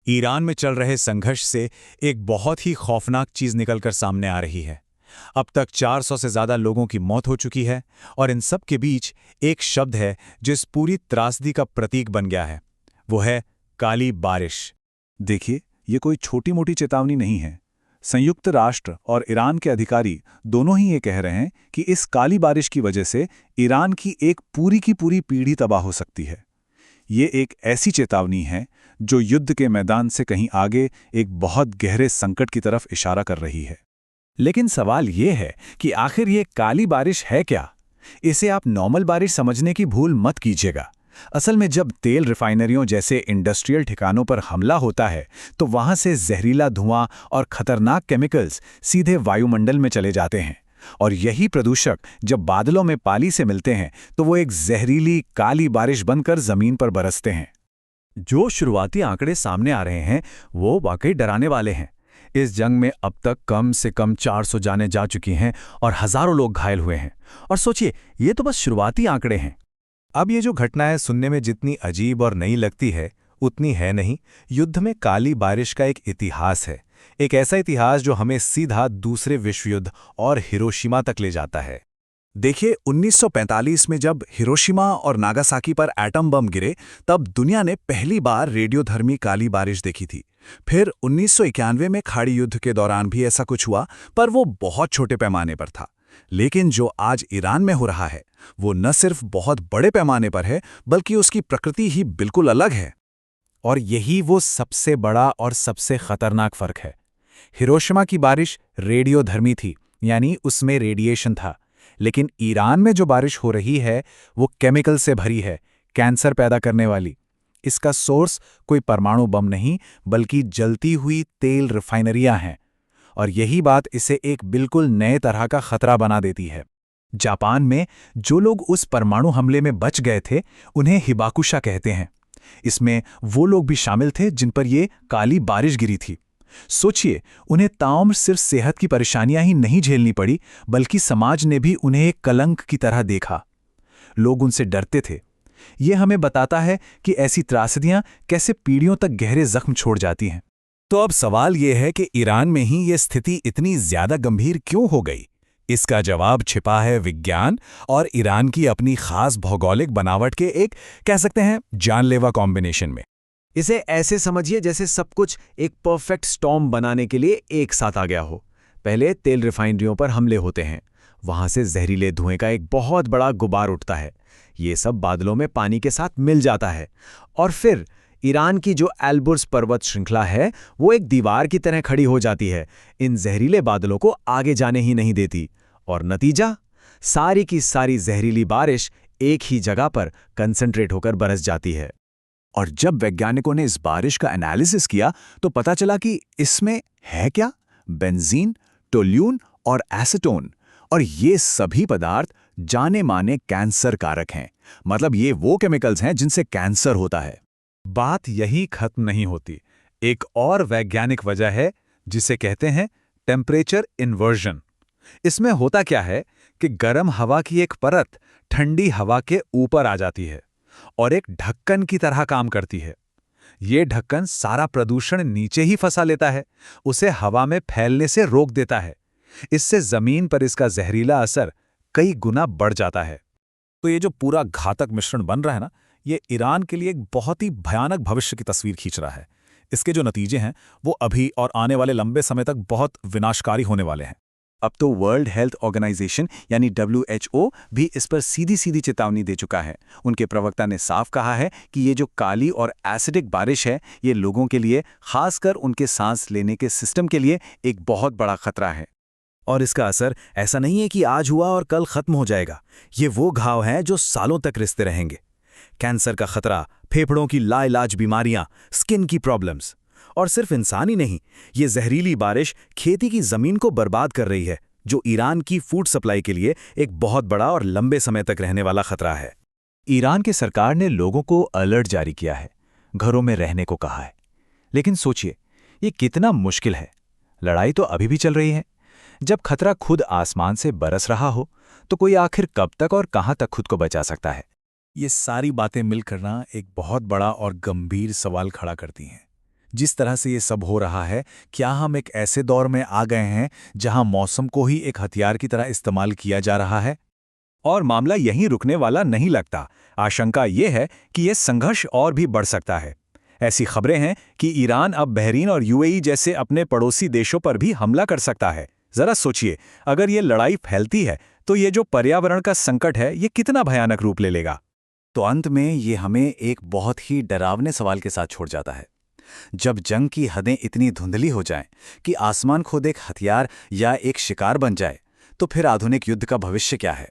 Iran में चल रहे संघर्ष से एक बहुत ही खौफनाक चीज निकलकर सामने आ रही है। अब तक 400 से ज्यादा लोगों की मौत हो चुकी है और इन सब के बीच एक शब्द है जो इस पूरी त्रासदी का प्रतीक बन गया है। वो है काली बारिश। देखिए, ये कोई छोटी मोटी चेतावनी नहीं है। संयुक्त राष्ट्र और ईरान के अधिकारी दोनों ही ये कह रहे हैं कि इस काली बारिश की वजह से ईरान की एक पूरी की पूरी पीढ़ी तबाह हो सकती है। ये एक ऐसी चेतावनी है जो युद्ध के मैदान से कहीं आगे एक बहुत गहरे संकट की तरफ इशारा कर रही है। लेकिन सवाल ये है कि आखिर ये काली बारिश है क्या? इसे आप नॉर्मल बारिश समझने की भूल मत कीजिएगा। असल में जब तेल रिफाइनरियों जैसे इंडस्ट्रियल ठिकानों पर हमला होता है तो वहां से जहरीला धुआं और खतरनाक केमिकल्स सीधे वायुमंडल में चले जाते हैं, और यही प्रदूषक जब बादलों में पाली से मिलते हैं तो वो एक जहरीली काली बारिश बनकर जमीन पर बरसते हैं। जो शुरुआती आंकड़े सामने आ रहे हैं वो वाकई डराने वाले हैं। इस जंग में अब तक कम से कम 400 जानें जा चुकी हैं और हजारों लोग घायल हुए हैं। और सोचिए, ये तो बस शुरुआती आंकड़े हैं। अब ये जो घटनाएं सुनने में जितनी अजीब और नई लगती है उतनी है नहीं। युद्ध में काली बारिश का एक इतिहास है, एक ऐसा इतिहास जो हमें सीधा दूसरे विश्व युद्ध और हिरोशिमा तक ले जाता है। देखिए, 1945 में जब हिरोशिमा और नागासाकी पर एटम बम गिरे तब दुनिया ने पहली बार रेडियोधर्मी काली बारिश देखी थी। फिर 1991 में खाड़ी युद्ध के दौरान भी ऐसा कुछ हुआ, पर वो बहुत छोटे पैमाने पर था। लेकिन जो आज ईरान में हो रहा है वो न सिर्फ बहुत बड़े पैमाने पर है, बल्कि उसकी प्रकृति ही बिल्कुल अलग है। और यही वो सबसे बड़ा और सबसे खतरनाक फर्क है। हिरोशिमा की बारिश रेडियोधर्मी थी, यानी उसमें रेडिएशन था। लेकिन ईरान में जो बारिश हो रही है वो केमिकल से भरी है, कैंसर पैदा करने वाली। इसका सोर्स कोई परमाणु बम नहीं, बल्कि जलती हुई तेल रिफाइनरियां हैं। और यही बात इसे एक बिल्कुल नए तरह का खतरा बना देती है। जापान में जो लोग उस परमाणु हमले में बच गए थे उन्हें हिबाकुशा कहते हैं। इसमें वो लोग भी शामिल थे जिन पर ये काली बारिश गिरी थी। सोचिए, उन्हें ताउम्र सिर्फ सेहत की परेशानियां ही नहीं झेलनी पड़ी, बल्कि समाज ने भी उन्हें एक कलंक की तरह देखा। लोग उनसे डरते थे। ये हमें बताता है कि ऐसी त्रासदियां कैसे पीढ़ियों तक गहरे जख्म छोड़ जाती हैं। तो अब सवाल यह है कि ईरान में ही ये स्थिति इतनी ज्यादा गंभीर क्यों हो गई? इसका जवाब छिपा है विज्ञान और ईरान की अपनी खास भौगोलिक बनावट के एक, कह सकते हैं, जानलेवा कॉम्बिनेशन में। इसे ऐसे समझिए जैसे सब कुछ एक परफेक्ट स्टॉर्म बनाने के लिए एक साथ आ गया हो। पहले तेल रिफाइनरियों पर हमले होते हैं, वहां से जहरीले धुएं का एक बहुत बड़ा गुबार उठता है। ये सब बादलों में पानी के साथ मिल जाता है, और फिर ईरान की जो एल्बुर्ज पर्वत श्रृंखला है वो एक दीवार की तरह खड़ी हो जाती है, इन जहरीले बादलों को आगे जाने ही नहीं देती। और नतीजा, सारी की सारी जहरीली बारिश एक ही जगह पर कंसंट्रेट होकर बरस जाती है। और जब वैज्ञानिकों ने इस बारिश का एनालिसिस किया तो पता चला कि इसमें है क्या? बेंजीन, टोल्यून और एसीटोन। और ये सभी पदार्थ जाने माने कैंसर कारक हैं। मतलब ये वो केमिकल्स हैं जिनसे कैंसर होता है। बात यही खत्म नहीं होती। एक और वैज्ञानिक वजह है जिसे कहते हैं टेम्परेचर इन्वर्जन। इसमें होता क्या है कि गर्म हवा की एक परत ठंडी हवा के ऊपर आ जाती है और एक ढक्कन की तरह काम करती है। ये ढक्कन सारा प्रदूषण नीचे ही फंसा लेता है, उसे हवा में फैलने से रोक देता है। इससे जमीन पर इसका जहरीला असर कई गुना बढ़ जाता है। तो ये जो पूरा घातक मिश्रण बन रहा है ना, ये ईरान के लिए एक बहुत ही भयानक भविष्य की तस्वीर खींच रहा है। इसके जो नतीजे हैं वो अभी और आने वाले लंबे समय तक बहुत विनाशकारी होने वाले हैं। अब तो वर्ल्ड हेल्थ ऑर्गेनाइजेशन यानी WHO भी इस पर सीधी सीधी चेतावनी दे चुका है। उनके प्रवक्ता ने साफ कहा है कि ये जो काली और एसिडिक बारिश है ये लोगों के लिए, खासकर उनके सांस लेने के सिस्टम के लिए, एक बहुत बड़ा खतरा है। और इसका असर ऐसा नहीं है कि आज हुआ और कल खत्म हो जाएगा। ये वो घाव हैं जो सालों तक रिश्ते रहेंगे। कैंसर का खतरा, फेफड़ों की लाइलाज बीमारियां, स्किन की प्रॉब्लम्स। और सिर्फ इंसान ही नहीं, ये जहरीली बारिश खेती की जमीन को बर्बाद कर रही है, जो ईरान की फूड सप्लाई के लिए एक बहुत बड़ा और लंबे समय तक रहने वाला खतरा है। ईरान की सरकार ने लोगों को अलर्ट जारी किया है, घरों में रहने को कहा है। लेकिन सोचिए, ये कितना मुश्किल है। लड़ाई तो अभी भी चल रही है। जब खतरा खुद आसमान से बरस रहा हो तो कोई आखिर कब तक और कहां तक खुद को बचा सकता है? ये सारी बातें मिलकर ना एक बहुत बड़ा और गंभीर सवाल खड़ा करती हैं। जिस तरह से ये सब हो रहा है, क्या हम एक ऐसे दौर में आ गए हैं जहां मौसम को ही एक हथियार की तरह इस्तेमाल किया जा रहा है? और मामला यहीं रुकने वाला नहीं लगता। आशंका ये है कि यह संघर्ष और भी बढ़ सकता है। ऐसी खबरें हैं कि ईरान अब बहरीन और यूएई जैसे अपने पड़ोसी देशों पर भी हमला कर सकता है। जरा सोचिए, अगर ये लड़ाई फैलती है तो ये जो पर्यावरण का संकट है, ये कितना भयानक रूप ले लेगा। तो अंत में ये हमें एक बहुत ही डरावने सवाल के साथ छोड़ जाता है। जब जंग की हदें इतनी धुंधली हो जाएं कि आसमान खुद एक हथियार या एक शिकार बन जाए, तो फिर आधुनिक युद्ध का भविष्य क्या है?